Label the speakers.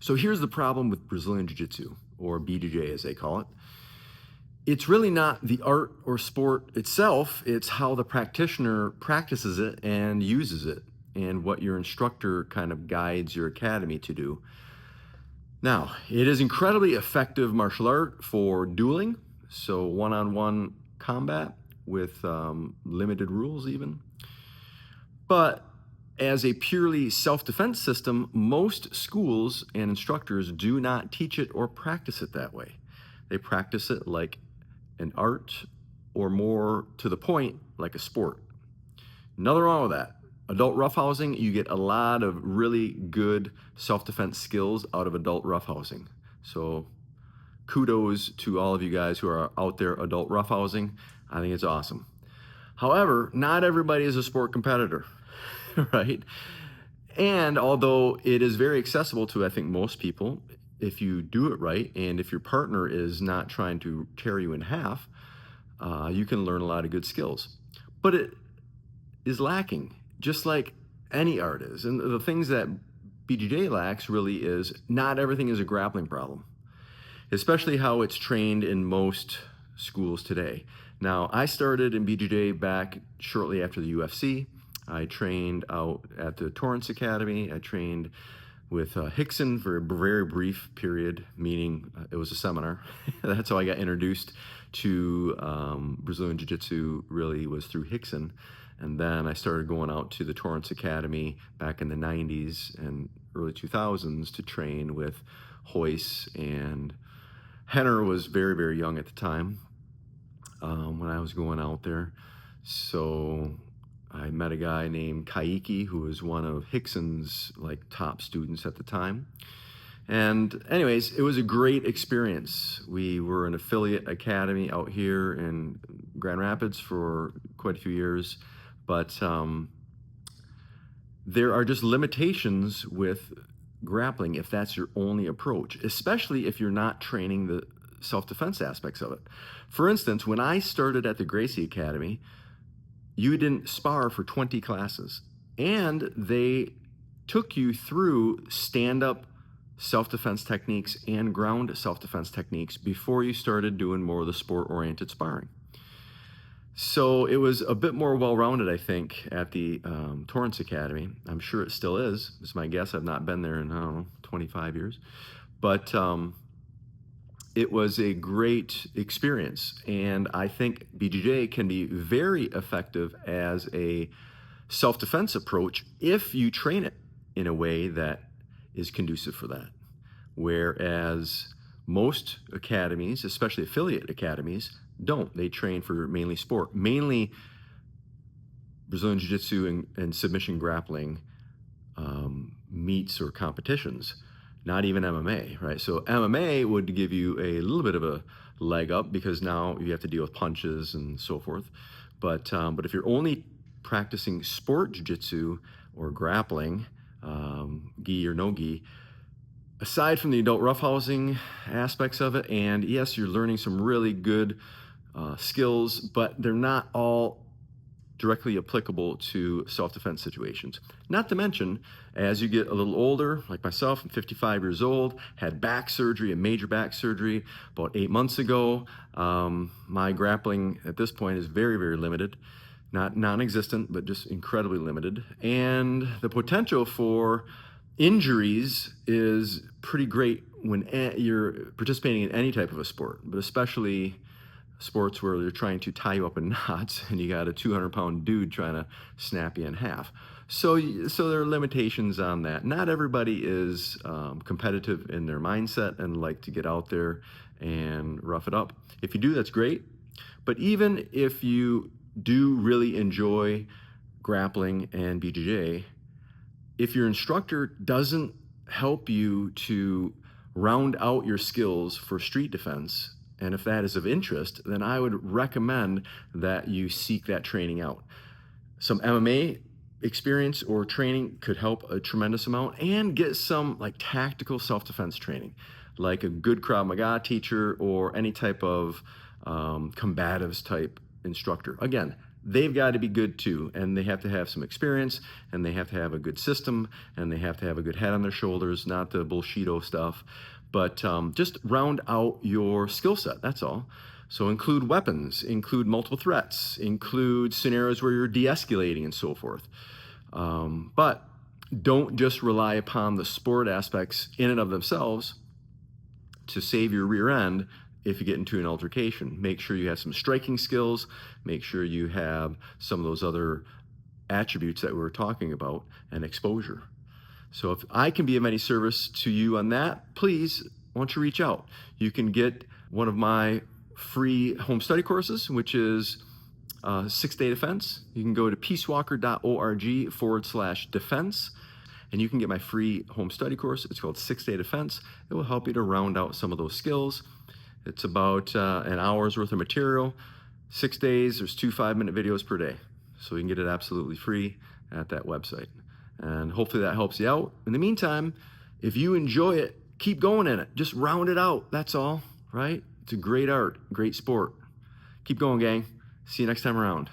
Speaker 1: So here's the problem with Brazilian Jiu Jitsu, or BJJ as they call it. It's really not the art or sport itself, it's how the practitioner practices it and uses it, and what your instructor kind of guides your academy to do. Now, it is incredibly effective martial art for dueling, so one-on-one combat with limited rules even. But as a purely self-defense system, most schools and instructors do not teach it or practice it that way. They practice it like an art, or more to the point, like a sport. Nothing wrong with that. Adult roughhousing, you get a lot of really good self-defense skills out of adult roughhousing. So kudos to all of you guys who are out there adult roughhousing. I think it's awesome. However, not everybody is a sport competitor, right? And although it is very accessible to, I think, most people, if you do it right, and if your partner is not trying to tear you in half, you can learn a lot of good skills. But it is lacking, just like any art is. And the things that BJJ lacks really is not everything is a grappling problem, especially how it's trained in most schools today. Now, I started in BJJ back shortly after the UFC. I trained out at the Torrance Academy. I trained with Hickson for a very brief period, meaning it was a seminar. That's how I got introduced to Brazilian Jiu Jitsu, really was through Hickson. And then I started going out to the Torrance Academy back in the 90s and early 2000s to train with Hoyce, and Henner was very, very young at the time when I was going out there. So I met a guy named Kaiki, who was one of Hickson's top students at the time. And anyways, it was a great experience. We were an affiliate academy out here in Grand Rapids for quite a few years, but there are just limitations with grappling if that's your only approach, especially if you're not training the self-defense aspects of it. For instance, when I started at the Gracie Academy, you didn't spar for 20 classes, and they took you through stand-up self-defense techniques and ground self-defense techniques before you started doing more of the sport-oriented sparring. So it was a bit more well-rounded, I think, at the Torrance Academy. I'm sure it still is. It's my guess. I've not been there in, I don't know, 25 years. But it was a great experience, and I think BJJ can be very effective as a self-defense approach if you train it in a way that is conducive for that. Whereas most academies, especially affiliate academies, don't. They train for mainly sport, mainly Brazilian Jiu Jitsu and submission grappling meets or competitions. Not even MMA, right? So MMA would give you a little bit of a leg up because now you have to deal with punches and so forth. But if you're only practicing sport jiu-jitsu or grappling, gi or no gi, aside from the adult roughhousing aspects of it, and yes, you're learning some really good skills, but they're not all directly applicable to self-defense situations. Not to mention, as you get a little older, like myself, I'm 55 years old, had back surgery, a major back surgery about 8 months ago. My grappling at this point is very, very limited. Not non-existent, but just incredibly limited. And the potential for injuries is pretty great when you're participating in any type of a sport, but especially sports where they're trying to tie you up in knots and you got a 200-pound dude trying to snap you in half. So there are limitations on that. Not everybody is competitive in their mindset and like to get out there and rough it up. If you do, that's great. But even if you do really enjoy grappling and BJJ, if your instructor doesn't help you to round out your skills for street defense, and if that is of interest, then I would recommend that you seek that training out. Some MMA experience or training could help a tremendous amount, and get some tactical self-defense training, like a good Krav Maga teacher or any type of combatives type instructor. Again, they've got to be good too. And they have to have some experience, and they have to have a good system, and they have to have a good head on their shoulders, not the bullshito stuff. But just round out your skill set, that's all. So include weapons, include multiple threats, include scenarios where you're de-escalating and so forth. But don't just rely upon the sport aspects in and of themselves to save your rear end if you get into an altercation. Make sure you have some striking skills. Make sure you have some of those other attributes that we were talking about, and exposure. So if I can be of any service to you on that, please, why don't you reach out? You can get one of my free home study courses, which is 6-Day Defense. You can go to peacewalker.org/defense, and you can get my free home study course. It's called 6-Day Defense. It will help you to round out some of those skills. It's about an hour's worth of material. 6 days, there's 2 5-minute videos per day. So you can get it absolutely free at that website. And hopefully that helps you out. In the meantime, if you enjoy it, keep going in it. Just round it out, that's all, right? It's a great art, great sport. Keep going, gang. See you next time around.